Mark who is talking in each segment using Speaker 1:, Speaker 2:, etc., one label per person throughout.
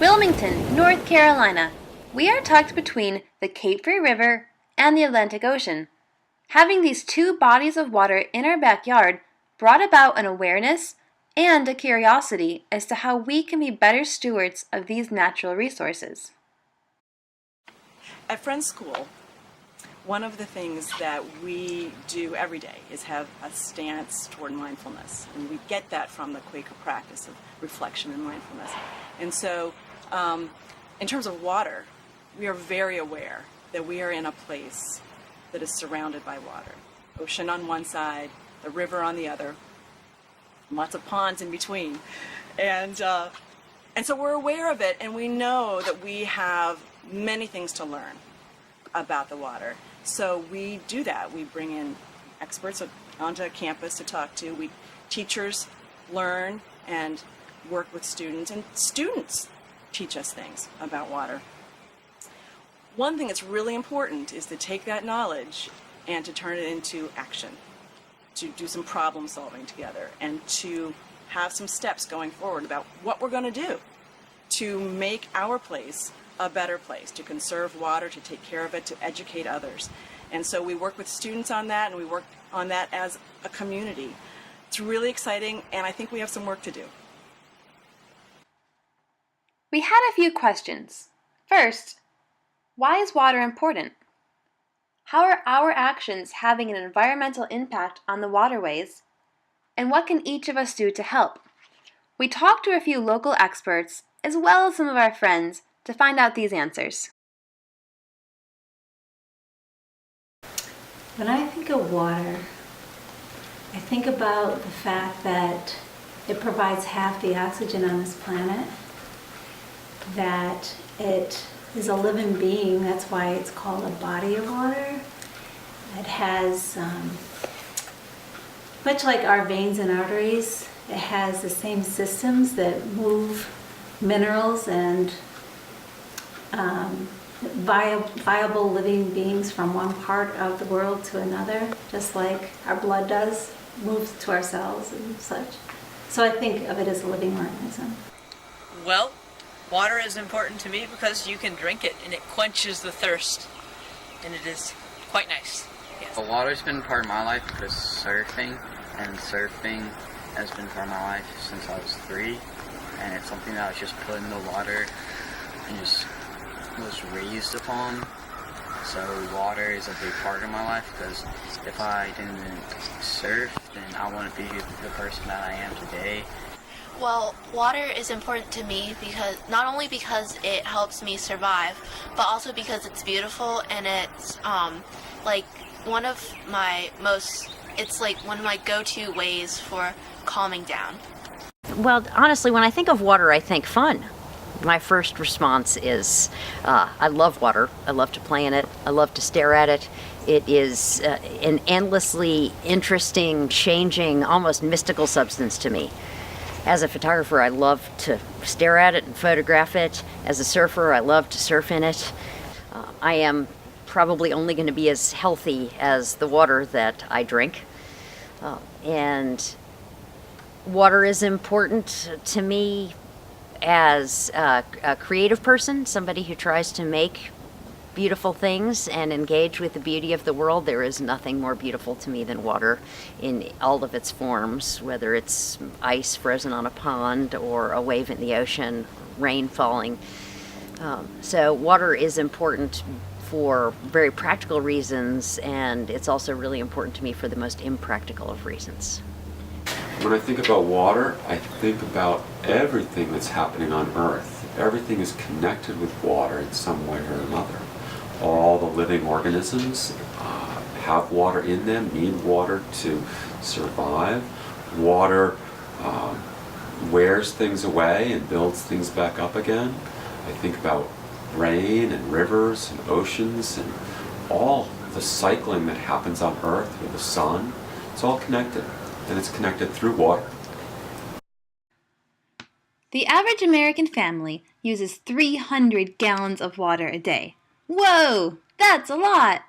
Speaker 1: Wilmington, North Carolina. We are tucked between the Cape Fear River and the Atlantic Ocean. Having these two bodies of water in our backyard brought about an awareness and a curiosity as to how we can be better stewards of these natural resources.
Speaker 2: At Friends School, one of the things that we do every day is have a stance toward mindfulness. And we get that from the Quaker practice of reflection and mindfulness. And so, in terms of water, we are very aware that we are in a place that is surrounded by water. Ocean on one side, the river on the other, lots of ponds in between. And so we're aware of it, and we know that we have many things to learn about the water. So we do that. We bring in experts onto campus to talk to. Teachers learn and work with students, and students teach us things about water. One thing that's really important is to take that knowledge and to turn it into action, to do some problem solving together, and to have some steps going forward about what we're going to do to make our place a better place, to conserve water, to take care of it, to educate others. And so we work with students on that, and we work on that as a community. It's really exciting, and I think we have some work to do.
Speaker 1: We had a few questions. First, why is water important? How are our actions having an environmental impact on the waterways? And what can each of us do to help? We talked to a few local experts, as well as some of our friends, to find out these answers.
Speaker 3: When I think of water, I think about the fact that it provides half the oxygen on this planet, that it is a living being. That's why it's called a body of water. It has, much like our veins and arteries, it has the same systems that move minerals and viable living beings from one part of the world to another, just like our blood does, moves to our cells and such. So I think of it as a living organism.
Speaker 4: Well, water is important to me because you can drink it and it quenches the thirst, and it is quite nice. Yes.
Speaker 5: Well, water's been part of my life because surfing has been part of my life since I was 3, and it's something that I was just put in the water and just was raised upon. So water is a big part of my life, because if I didn't surf, then I wouldn't be the person that I am today.
Speaker 6: Well, water is important to me because not only because it helps me survive, but also because it's beautiful, and it's like one of my go-to ways for calming down.
Speaker 7: Well, honestly, when I think of water, I think fun. My first response is, I love water. I love to play in it. I love to stare at it. It is an endlessly interesting, changing, almost mystical substance to me. As a photographer, I love to stare at it and photograph it. As a surfer, I love to surf in it. I am probably only going to be as healthy as the water that I drink. And water is important to me as a creative person, somebody who tries to make beautiful things and engage with the beauty of the world. There is nothing more beautiful to me than water in all of its forms, whether it's ice frozen on a pond or a wave in the ocean, rain falling. So water is important for very practical reasons, and it's also really important to me for the most impractical of reasons.
Speaker 8: When I think about water, I think about everything that's happening on Earth. Everything is connected with water in some way or another. All the living organisms have water in them, need water to survive. Water wears things away and builds things back up again. I think about rain and rivers and oceans and all the cycling that happens on Earth with the sun. It's all connected, and it's connected through water.
Speaker 1: The average American family uses 300 gallons of water a day. Whoa, that's a lot!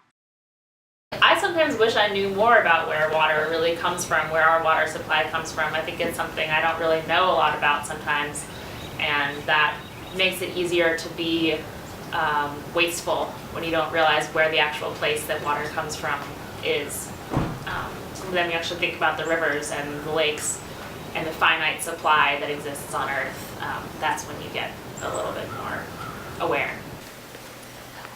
Speaker 9: I sometimes wish I knew more about where water really comes from, where our water supply comes from. I think it's something I don't really know a lot about sometimes, and that makes it easier to be wasteful when you don't realize where the actual place that water comes from is. Then you actually think about the rivers and the lakes and the finite supply that exists on Earth. That's when you get a little bit more aware.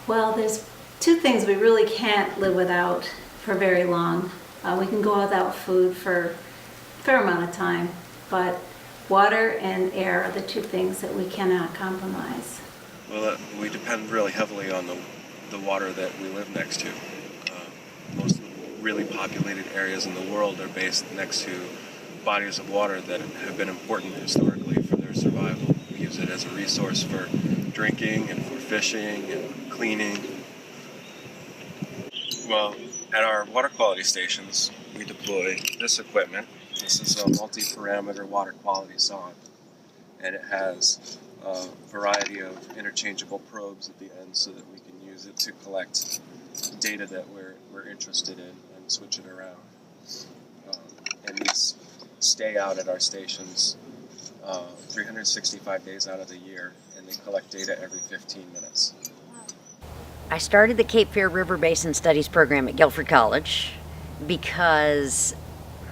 Speaker 3: Well, there's two things we really can't live without for very long. We can go without food for a fair amount of time, but water and air are the two things that we cannot compromise.
Speaker 10: Well, we depend really heavily on the water that we live next to. Most really populated areas in the world are based next to bodies of water that have been important historically for their survival. We use it as a resource for drinking and for fishing and cleaning. Well, at our water quality stations, we deploy this equipment. This is a multi-parameter water quality song, and it has a variety of interchangeable probes at the end so that we can use it to collect data that we're interested in and switch it around. And these stay out at our stations 365 days out of the year, and they collect data every 15 minutes.
Speaker 7: I started the Cape Fear River Basin Studies program at Guilford College because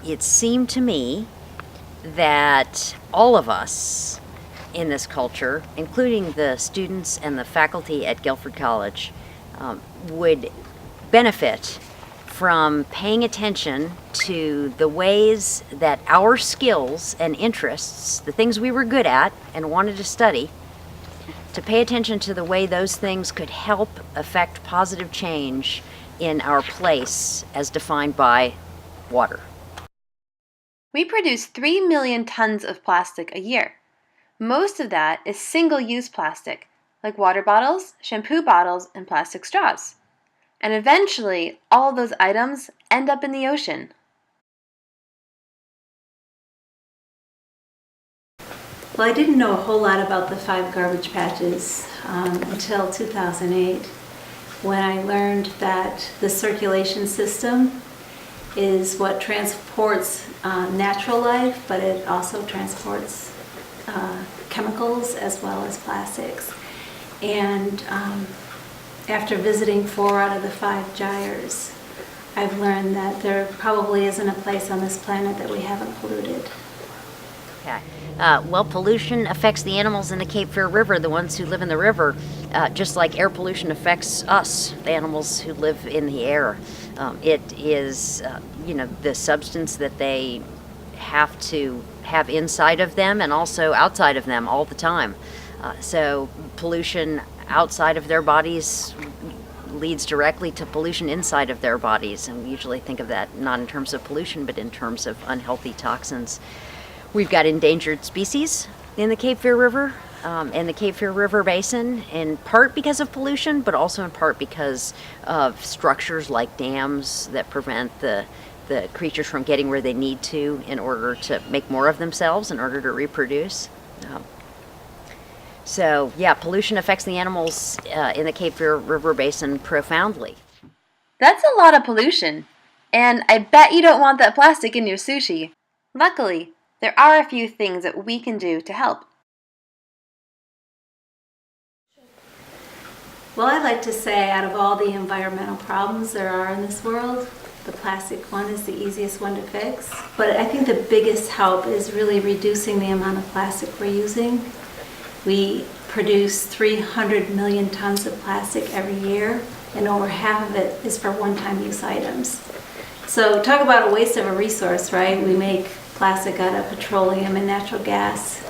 Speaker 7: it seemed to me that all of us in this culture, including the students and the faculty at Guilford College, would benefit from paying attention to the ways that our skills and interests, the things we were good at and wanted to study, to pay attention to the way those things could help affect positive change in our place as defined by water.
Speaker 1: We produce 3 million tons of plastic a year. Most of that is single-use plastic, like water bottles, shampoo bottles, and plastic straws. And eventually, all of those items end up in the ocean.
Speaker 3: Well, I didn't know a whole lot about the 5 garbage patches until 2008, when I learned that the circulation system is what transports natural life, but it also transports chemicals as well as plastics. And after visiting 4 out of the 5 gyres, I've learned that there probably isn't a place on this planet that we haven't polluted.
Speaker 7: Okay. Well, pollution affects the animals in the Cape Fear River, the ones who live in the river, just like air pollution affects us, the animals who live in the air. It is, the substance that they have to have inside of them and also outside of them all the time. So pollution outside of their bodies leads directly to pollution inside of their bodies, and we usually think of that not in terms of pollution but in terms of unhealthy toxins. We've got endangered species in the Cape Fear River and the Cape Fear River Basin, in part because of pollution, but also in part because of structures like dams that prevent the creatures from getting where they need to in order to make more of themselves, in order to reproduce. So yeah, pollution affects the animals in the Cape Fear River Basin profoundly.
Speaker 1: That's a lot of pollution, and I bet you don't want that plastic in your sushi. Luckily, there are a few things that we can do to help.
Speaker 3: Well, I like to say out of all the environmental problems there are in this world, the plastic one is the easiest one to fix. But I think the biggest help is really reducing the amount of plastic we're using. We produce 300 million tons of plastic every year, and over half of it is for one-time use items. So talk about a waste of a resource, right? We make plastic out of petroleum and natural gas,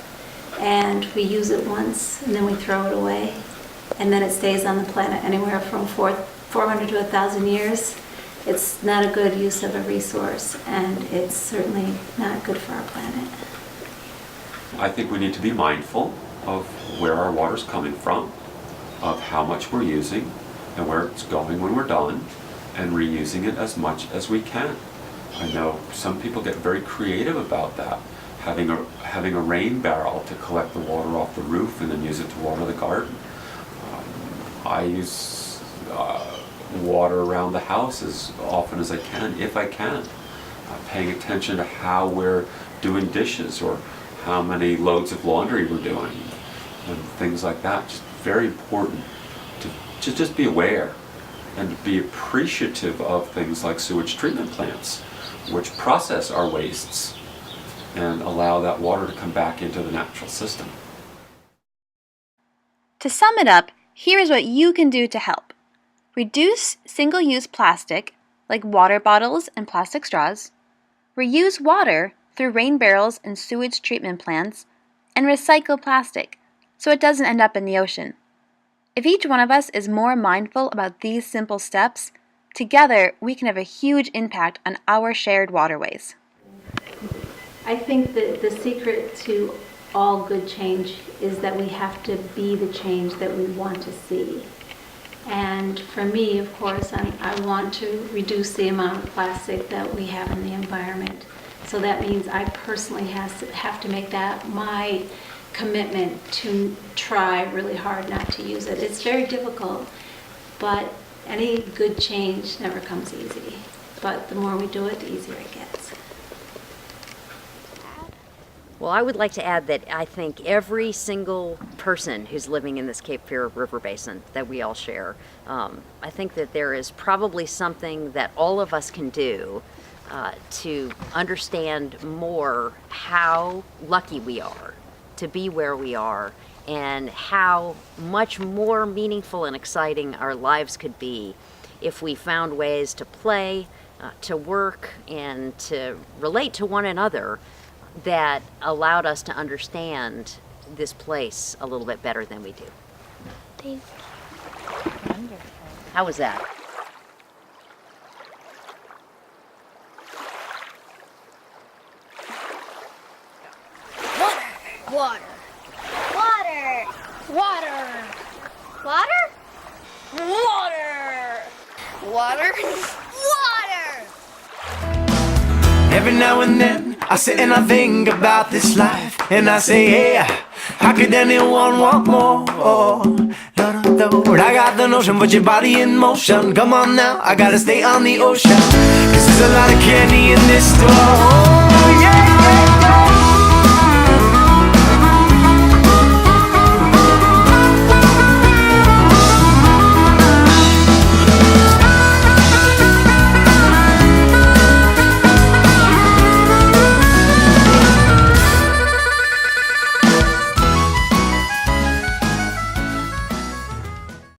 Speaker 3: and we use it once and then we throw it away, and then it stays on the planet anywhere from 400 to 1,000 years. It's not a good use of a resource, and it's certainly not good for our planet.
Speaker 8: I think we need to be mindful of where our water's coming from, of how much we're using, and where it's going when we're done, and reusing it as much as we can. I know some people get very creative about that, having a rain barrel to collect the water off the roof and then use it to water the garden. I use water around the house as often as I can, if I can. Paying attention to how we're doing dishes or how many loads of laundry we're doing. And things like that. Just very important to just be aware and to be appreciative of things like sewage treatment plants, which process our wastes and allow that water to come back into the natural system.
Speaker 1: To sum it up, here is what you can do to help. Reduce single-use plastic, like water bottles and plastic straws. Reuse water through rain barrels and sewage treatment plants. And recycle plastic, so it doesn't end up in the ocean. If each one of us is more mindful about these simple steps, together we can have a huge impact on our shared waterways.
Speaker 3: I think that the secret to all good change is that we have to be the change that we want to see. And for me, of course, I want to reduce the amount of plastic that we have in the environment. So that means I personally have to make that my commitment to try really hard not to use it. It's very difficult, but any good change never comes easy. But the more we do it, the easier it gets.
Speaker 7: Well, I would like to add that I think every single person who's living in this Cape Fear River Basin that we all share, I think that there is probably something that all of us can do to understand more how lucky we are to be where we are and how much more meaningful and exciting our lives could be if we found ways to play, to work, and to relate to one another that allowed us to understand this place a little bit better than we do.
Speaker 6: Thank you.
Speaker 7: Wonderful. How was that?
Speaker 6: Water. Water. Water. Water? Water. Water. Water.
Speaker 11: Every now and then I sit and I think about this life, and I say, hey, how could anyone want more? Lord, I got the notion, put your body in motion. Come on now, I gotta stay on the ocean, 'cause there's a lot of candy in this store. Oh, yeah, yeah, yeah.